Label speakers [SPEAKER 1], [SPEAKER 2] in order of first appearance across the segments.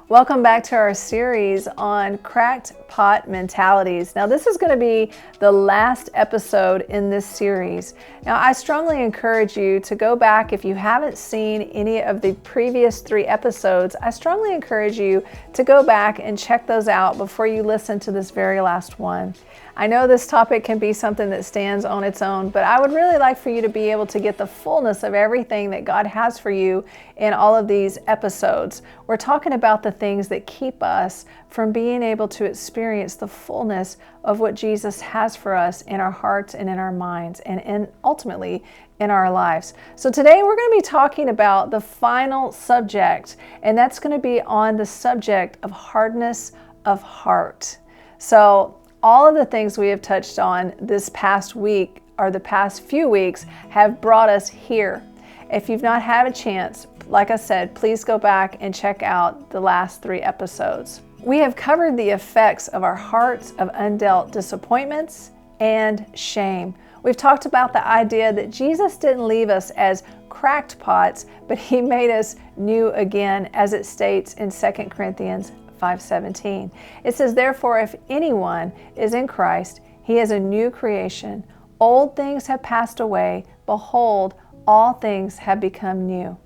[SPEAKER 1] Welcome back to our series on cracked pot mentalities. Now, this is going to be the last episode in this series. Now, I strongly encourage you to go back if you haven't seen any of the previous 3 episodes. I strongly encourage you to go back and check those out before you listen to this very last one. I know this topic can be something that stands on its own, but I would really like for you to be able to get the fullness of everything that God has for you in all of these episodes. We're talking about the things that keep us from being able to experience the fullness of what Jesus has for us in our hearts and in our minds and ultimately in our lives. So today we're going to be talking about the final subject, and that's going to be on the subject of hardness of heart. So all of the things we have touched on this past week or the past few weeks have brought us here. If you've not had a chance, like I said, please go back and check out the last 3 episodes. We have covered the effects of our hearts of undealt disappointments and shame. We've talked about the idea that Jesus didn't leave us as cracked pots, but He made us new again, as it states in 2 Corinthians 5:17. It says, "Therefore, if anyone is in Christ, he is a new creation. Old things have passed away. Behold, all things have become new."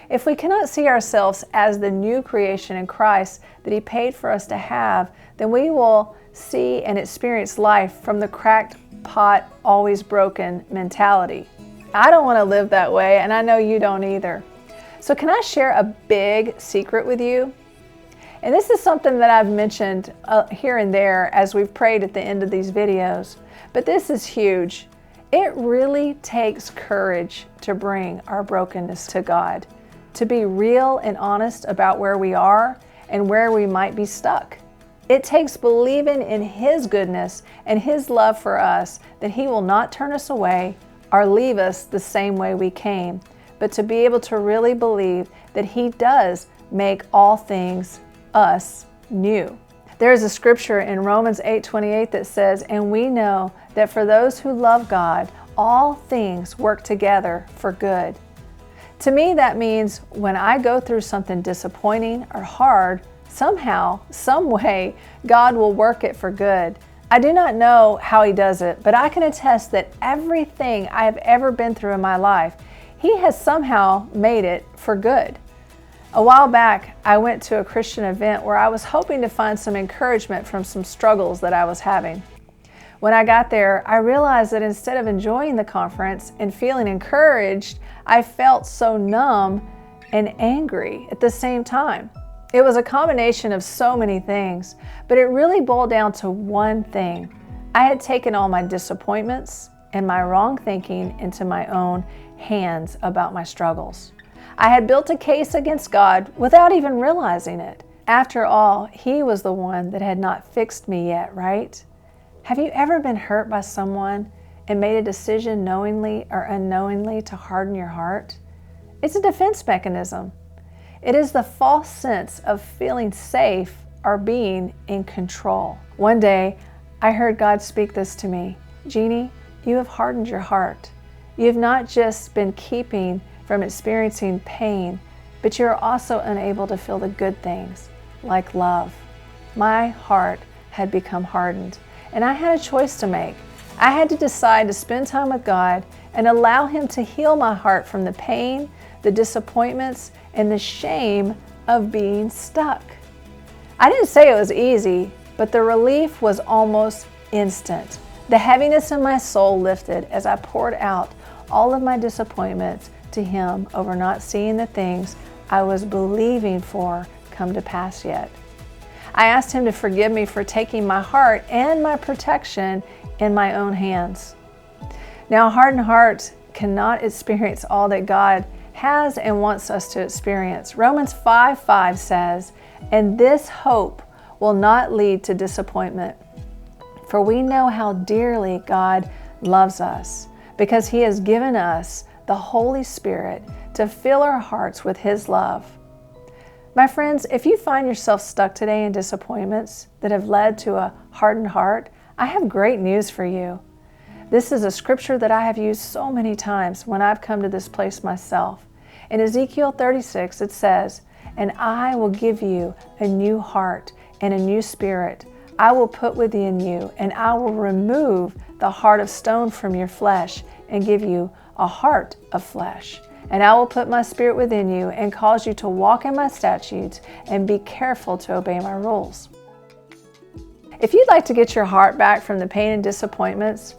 [SPEAKER 1] If we cannot see ourselves as the new creation in Christ that He paid for us to have, then we will see and experience life from the cracked pot, always broken mentality. I don't want to live that way, and I know you don't either. So can I share a big secret with you? And this is something that I've mentioned here and there as we've prayed at the end of these videos, but this is huge. It really takes courage to bring our brokenness to God, to be real and honest about where we are and where we might be stuck. It takes believing in His goodness and His love for us, that He will not turn us away or leave us the same way we came, but to be able to really believe that He does make all things us new. There is a scripture in Romans 8:28 that says, "And we know that for those who love God, all things work together for good." To me, that means when I go through something disappointing or hard, somehow, some way, God will work it for good. I do not know how He does it, but I can attest that everything I have ever been through in my life, He has somehow made it for good. A while back, I went to a Christian event where I was hoping to find some encouragement from some struggles that I was having. When I got there, I realized that instead of enjoying the conference and feeling encouraged, I felt so numb and angry at the same time. It was a combination of so many things, but it really boiled down to one thing. I had taken all my disappointments and my wrong thinking into my own hands about my struggles. I had built a case against God without even realizing it. After all, He was the one that had not fixed me yet, right? Have you ever been hurt by someone and made a decision knowingly or unknowingly to harden your heart? It's a defense mechanism. It is the false sense of feeling safe or being in control. One day, I heard God speak this to me. "Jeannie, you have hardened your heart. You have not just been keeping from experiencing pain, but you're also unable to feel the good things, like love." My heart had become hardened, and I had a choice to make. I had to decide to spend time with God and allow Him to heal my heart from the pain, the disappointments, and the shame of being stuck. I didn't say it was easy, but the relief was almost instant. The heaviness in my soul lifted as I poured out all of my disappointments to Him over not seeing the things I was believing for come to pass yet. I asked Him to forgive me for taking my heart and my protection in my own hands. Now, a hardened heart cannot experience all that God has and wants us to experience. Romans 5:5 says, "And this hope will not lead to disappointment, for we know how dearly God loves us, because He has given us the Holy Spirit to fill our hearts with His love." My friends, if you find yourself stuck today in disappointments that have led to a hardened heart, I have great news for you. This is a scripture that I have used so many times when I've come to this place myself. In Ezekiel 36, it says, and I will give you a new heart and a new spirit. I will put within you, and I will remove the heart of stone from your flesh and give you a heart of flesh. And I will put my spirit within you and cause you to walk in my statutes and be careful to obey my rules. If you'd like to get your heart back from the pain and disappointments,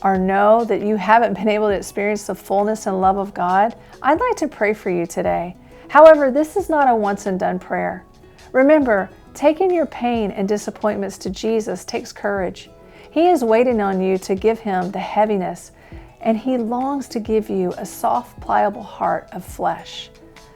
[SPEAKER 1] or know that you haven't been able to experience the fullness and love of God, I'd like to pray for you today. However, this is not a once and done prayer. Remember, taking your pain and disappointments to Jesus takes courage. He is waiting on you to give Him the heaviness, and He longs to give you a soft, pliable heart of flesh.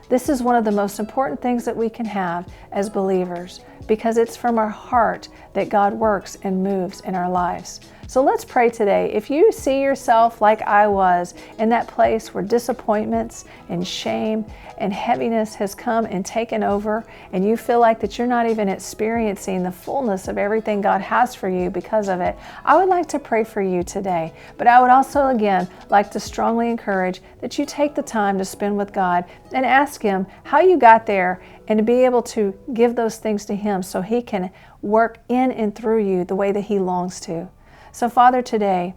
[SPEAKER 1] This is one of the most important things that we can have as believers, because it's from our heart that God works and moves in our lives. So let's pray today. If you see yourself like I was in that place where disappointments and shame and heaviness has come and taken over, and you feel like that you're not even experiencing the fullness of everything God has for you because of it, I would like to pray for you today. But I would also, again, like to strongly encourage that you take the time to spend with God and ask Him how you got there, and to be able to give those things to Him so He can work in and through you the way that He longs to. So Father, today,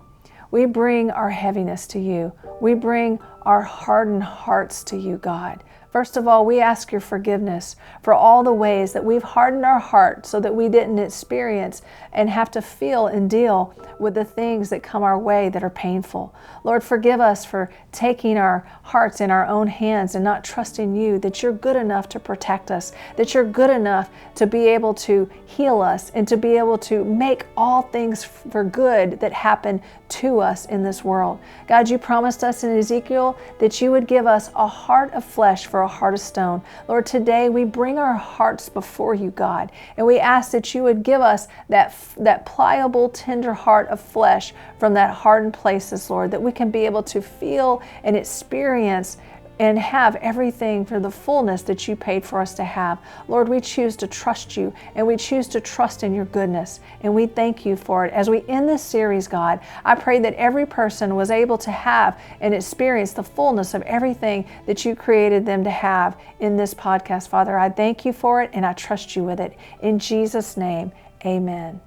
[SPEAKER 1] we bring our heaviness to you. We bring our hardened hearts to you, God. First of all, we ask your forgiveness for all the ways that we've hardened our heart so that we didn't experience and have to feel and deal with the things that come our way that are painful. Lord, forgive us for taking our hearts in our own hands and not trusting you that you're good enough to protect us, that you're good enough to be able to heal us and to be able to make all things for good that happen to us in this world. God, you promised us in Ezekiel that you would give us a heart of flesh for a heart of stone. Lord, today we bring our hearts before you, God, and we ask that you would give us that pliable, tender heart of flesh from that hardened places, Lord, that we can be able to feel and experience and have everything for the fullness that you paid for us to have. Lord, we choose to trust you, and we choose to trust in your goodness, and we thank you for it. As we end this series, God, I pray that every person was able to have and experience the fullness of everything that you created them to have in this podcast. Father, I thank you for it, and I trust you with it. In Jesus' name, amen.